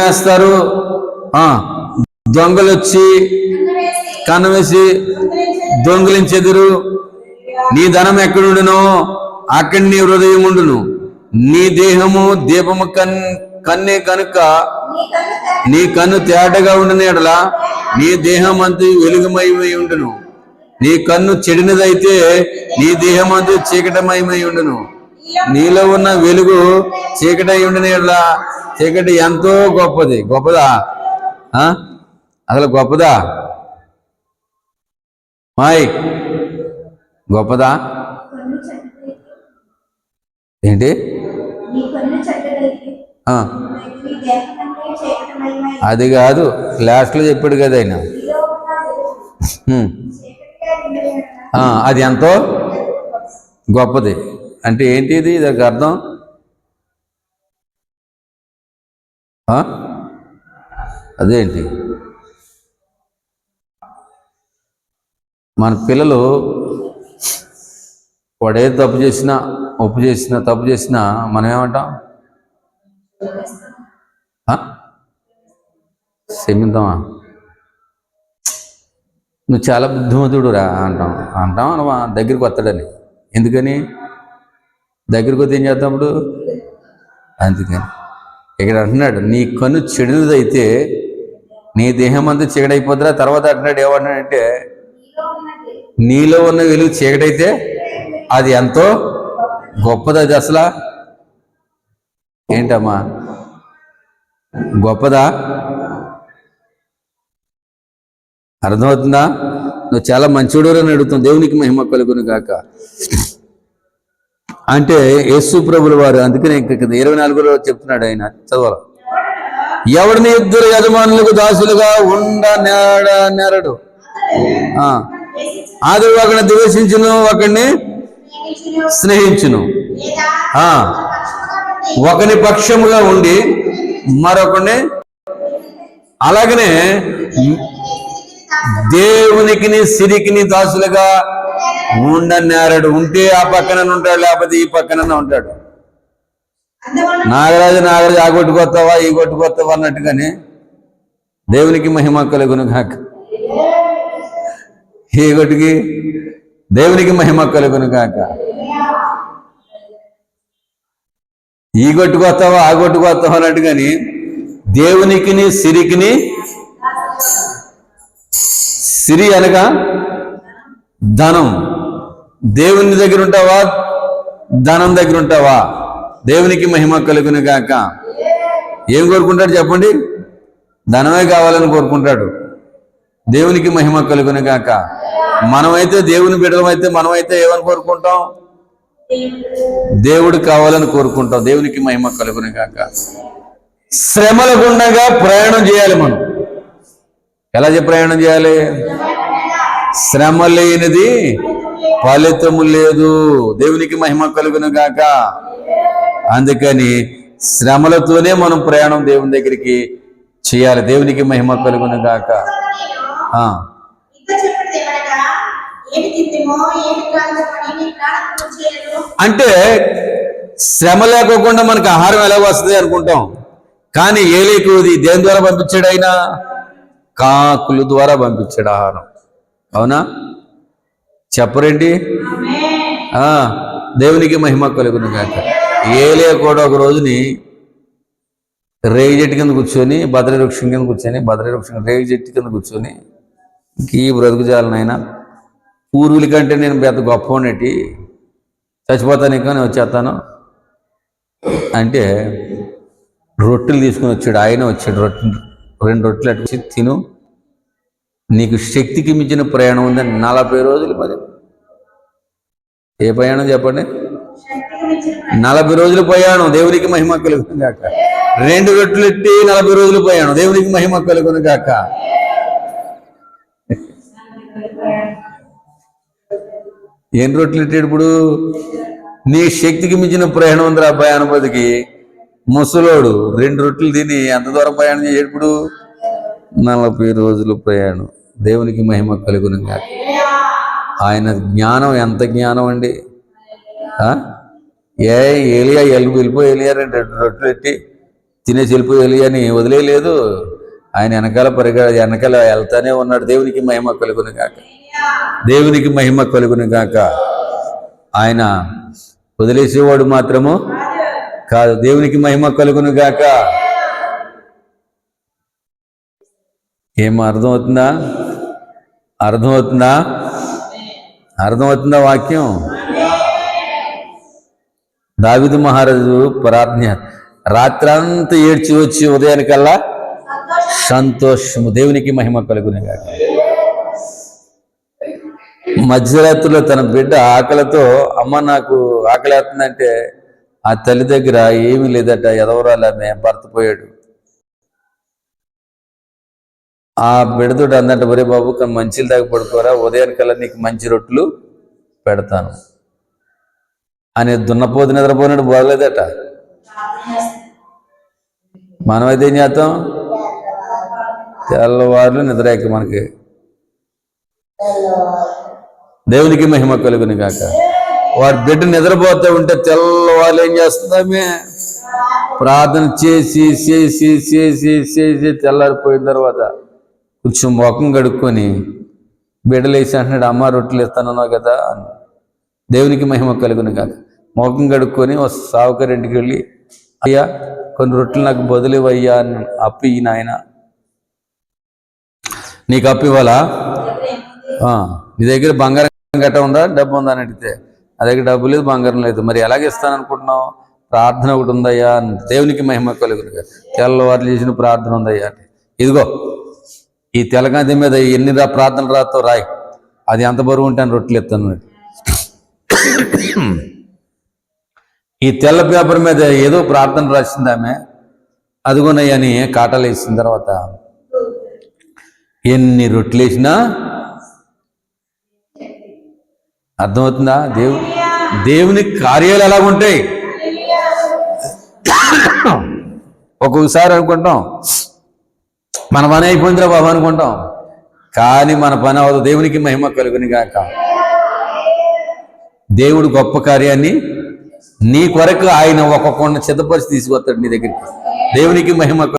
వేస్తారు, దొంగలు వచ్చి కన్నం వేసి దొంగిలించెదురు. నీ ధనం ఎక్కడుండునో అక్కడి నీ హృదయం ఉండును. నీ దేహము దీపము కన్నే కనుక నీ కన్ను తేటగా ఉండిన ఎడల నీ దేహం అంతా వెలుగుమయమై ఉండును. నీ కన్ను చెడినదైతే నీ దేహం అంతా చీకటమయమై ఉండును. నీలో ఉన్న వెలుగు చీకటై ఉండిన ఎడల చీకటి ఎంతో గొప్పది. గొప్పదా? అసలు గొప్పదా? మాయ్ గొప్పదా? ఏంటి? అది కాదు, లాస్ట్లో చెప్పాడు కదా ఆయన. అది ఎంతో గొప్పది అంటే ఏంటి? ఇది దానికి అర్థం అదేంటి? మన పిల్లలు వాడే తప్పు చేసినా తప్పు చేసినా మనం ఏమంటాం? క్షమిద్దామా, నువ్వు చాలా బుద్ధిమంతుడు రా అంటాం దగ్గరికి వస్తాడని. ఎందుకని? దగ్గరికి వస్తే ఏం చేద్దాం అప్పుడు? అందుకని ఇక్కడ అంటున్నాడు, నీ కన్ను చెడుదైతే నీ దేహం అంతా చీకటైపోద్దిరా. తర్వాత అంటున్నాడు, ఏమంటున్నాడంటే నీలో ఉన్న వెలుగు చీకటైతే అది ఎంతో గొప్పది. అది అసలు ఏంటమ్మా గొప్పదా? అర్థమవుతుందా? నువ్వు చాలా మంచివాడు అని అడుగుతావు. దేవునికి మహిమ కలుగును గాక అంటే యేసు ప్రభుల వారు. అందుకనే 24లో చెప్తున్నాడు ఆయన, చదవాలి. ఎవడిని ఇద్దరు యజమానులకు దాసులుగా నేరడు. అది ఒకడిని ద్వేషించును, ఒకడిని స్నేహించును. ఒకని పక్షముగా ఉండి మరొకడిని. అలాగనే దేవునికి సిరికిని దాసులుగా ఉండనేరడు. ఉంటే ఆ పక్కన ఉంటాడు, లేకపోతే ఈ పక్కన ఉంటాడు. నాగరాజు ఆ కొట్టుకొస్తావా ఈ కొట్టుకొస్తావా అన్నట్టుగానే దేవునికి మహిమ కలుగును గాక. ఈ కొట్టుకి దేవునికి మహిమ కలుగును గాక. ఈ కొట్టుకొస్తావా ఆ కొట్టుకొస్తావా అన్నట్టుగాని దేవునికిని సిరికిని. సిరి అనగా ధనం. దేవుని దగ్గర ఉంటావా ధనం దగ్గర ఉంటావా? దేవునికి మహిమ కలుగును గాక. ఏం కోరుకుంటాడు చెప్పండి? ధనమే కావాలని కోరుకుంటాడు. దేవునికి మహిమ కలుగును గాక. మనమైతే దేవుని బిడ్డలమైతే మనమైతే ఏమని కోరుకుంటాం? దేవుడు కావాలని కోరుకుంటాం. దేవునికి మహిమ కలుగును గాక. శ్రమల గుండగా ప్రయాణం చేయాలి మనం. ఎలా ప్రయాణం చేయాలి? శ్రమ లేనిది ఫలితము లేదు. దేవునికి మహిమ కలుగును గాక. అందుకని శ్రమలతోనే మనం ప్రయాణం దేవుని దగ్గరికి చేయాలి. దేవునికి మహిమ కలుగును గాక. అంటే శ్రమ లేకోకుండా మనకు ఆహారం ఎలా వస్తుంది అనుకుంటాం. కానీ ఏలీకు దేని ద్వారా పంపించాడు? ఆయన కాకుల ద్వారా పంపించాడు ఆహారం. అవునా? చెప్పరేంటి? దేవునికి మహిమ కలుగును గాక. ఏలే కూడా ఒక రోజుని రేగి చెట్టు కింద కూర్చొని భద్రవృక్షం కింద కూర్చొని రేగి చెట్టు కింద కూర్చొని ఈ బ్రతుకు చాలనైనా పూర్వుల కంటే నేను పెద్ద గొప్ప ఉన్నట్టు చచ్చిపోతాను ఇంకా నేను వచ్చేస్తాను అంటే రొట్టెలు తీసుకుని వచ్చాడు. ఆయన వచ్చాడు, 2 రొట్టెలు అట్టు తిను, నీకు శక్తికి మించిన ప్రయాణం ఉందని 40 రోజులు. మరి ఏ ప్రయాణం చెప్పండి? 40 రోజులు ప్రయాణం. దేవునికి మహిమ కలుగును గాక. 2 రొట్టెలు ఎట్టి 40 రోజులు ప్రయాణం. దేవునికి మహిమ కలుగును గాక. ఏం రొట్టెలు ఎట్టేటప్పుడు నీ శక్తికి మించిన ప్రయాణం ఉంది రా ప్రయాణం. బతికి ముసలోడు 2 రొట్టెలు తిని ఎంత దూరం ప్రయాణం చేసేటప్పుడు 40 రోజులు ప్రయాణం. దేవునికి మహిమ కలుగును గాక. ఆయన జ్ఞానం ఎంత జ్ఞానం అండి! ఏలియా వెళ్ళిపోయి 2 రొట్టెలు ఎట్టి తినేసి వెళ్ళిపోయాలి అని వదిలేయలేదు. ఆయన వెనకాల వెళ్తానే ఉన్నాడు. దేవునికి మహిమ కలుగును గాక, దేవునికి మహిమ కలుగును గాక. ఆయన వదిలేసేవాడు మాత్రము కాదు. దేవునికి మహిమ కలుగును గాక. ఏమో అర్థమవుతుందా? అర్థమవుతుందా వాక్యం? దావీదు మహారాజు ప్రార్థన, రాత్రంతా ఏడ్చి వచ్చి ఉదయానికల్లా సంతోషము. దేవునికి మహిమ కలుగును గాక. మధ్యరాత్రిలో తన బిడ్డ ఆకలితో, అమ్మ నాకు ఆకలేస్తుందంటే ఆ తల్లి దగ్గర ఏమీ లేదట, ఎదవరాలు ఆమె, భర్త పోయాడు. ఆ బిడ్డతో అందంట, ఒరే బాబు మంచిలు దాకా పడుకోరా, ఉదయానికల్లా నీకు మంచి రొట్టెలు పెడతాను అని. దున్నపోతు నిద్రపోయినట్టు బాగలేదట. మనమైతే ఏం చేస్తాం? తెల్లవారులు నిద్ర ఎక్క మనకి. దేవునికి మహిమ కలుగును గాక. వాడి బిడ్డ నిద్రపోతూ ఉంటే తెల్లవారులు ఏం చేస్తుందామే? ప్రార్థన చేసి చేసి చేసి చేసి తెల్లారిపోయిన తర్వాత కొంచెం ముఖం కడుక్కొని బిడ్డలేసి అంటున్నాడు, అమ్మ రొట్టెలు ఇస్తానన్నావు కదా అని. దేవునికి మహిమ కలుగును కాక. ముఖం కడుక్కొని ఒక సావుకారి ఇంటికి వెళ్ళి, అయ్యా కొన్ని రొట్టెలు నాకు బదులివయ్యా అని, అప్పు ఇయ్యి నాయన. నీకు అప్పు ఇవ్వాలా? నీ దగ్గర బంగారం గట్ట ఉందా, డబ్బు ఉందా అని అడిగితే, నా దగ్గర డబ్బు లేదు, బంగారం లేదు. మరి ఎలాగ ఇస్తాను అనుకుంటున్నావు? ప్రార్థన ఒకటి ఉందయ్యా అని. దేవునికి మహిమ కలుగును కాక. తెల్లవారులు చేసిన ప్రార్థన ఉందయ్యా అంటే, ఇదిగో ఈ తెల్లగాంతి మీద ఎన్ని ప్రార్థనలు రాతో రాయి, అది ఎంత బరువు ఉంటాను రొట్టెలు ఎత్తాను. ఈ తెల్ల పేపర్ మీద ఏదో ప్రార్థన రాసింది ఆమె, అదిగోనయ్యని కాటాలు వేసిన తర్వాత ఎన్ని రొట్టెలు వేసినా అర్థమవుతుందా? దేవుని కార్యాలు ఎలాగుంటాయి. ఒక్కొక్కసారి అనుకుంటాం మన పని అయిపోయిందిరా బాబు అనుకుంటాం, కానీ మన పని అవ్వదు. దేవునికి మహిమ కలుగును గాక. దేవుడు గొప్ప కార్యాన్ని నీ కొరకు ఆయన ఒక్కొక్క సిద్ధపరిచి తీసుకొస్తాడు నీ దగ్గరికి. దేవునికి మహిమ.